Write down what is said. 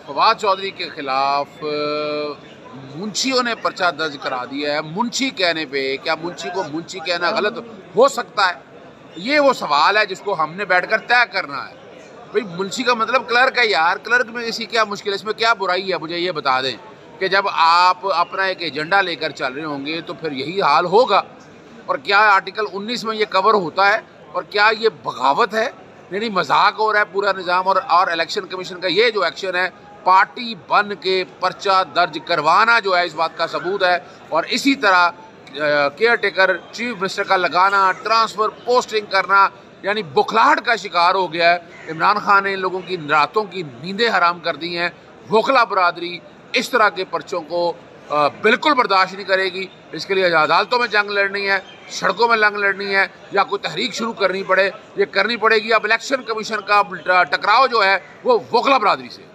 फवाद चौधरी के खिलाफ मुंशियों ने पर्चा दर्ज करा दिया है। मुंशी कहने पे क्या मुंशी को मुंशी कहना गलत हो सकता है? ये वो सवाल है जिसको हमने बैठकर तय करना है। भाई मुंशी का मतलब क्लर्क है यार, क्लर्क में इसी क्या मुश्किल है, इसमें क्या बुराई है? मुझे ये बता दें कि जब आप अपना एक एजेंडा लेकर चल रहे होंगे तो फिर यही हाल होगा। और क्या आर्टिकल 19 में ये कवर होता है? और क्या ये बगावत है? नहीं, मजाक हो रहा है पूरा निज़ाम। और इलेक्शन कमीशन का ये जो एक्शन है, पार्टी बन के पर्चा दर्ज करवाना जो है, इस बात का सबूत है। और इसी तरह केयर टेकर चीफ मिनिस्टर का लगाना, ट्रांसफ़र पोस्टिंग करना, यानी बुखलाहट का शिकार हो गया है। इमरान खान ने इन लोगों की रातों की नींदें हराम कर दी हैं। वोकला बरादरी इस तरह के पर्चों को बिल्कुल बर्दाश्त नहीं करेगी। इसके लिए अदालतों में जंग लड़नी है, सड़कों में जंग लड़नी है, या कोई तहरीक शुरू करनी पड़े, ये करनी पड़ेगी। अब इलेक्शन कमीशन का टकराव जो है वो वोकला बरादरी से।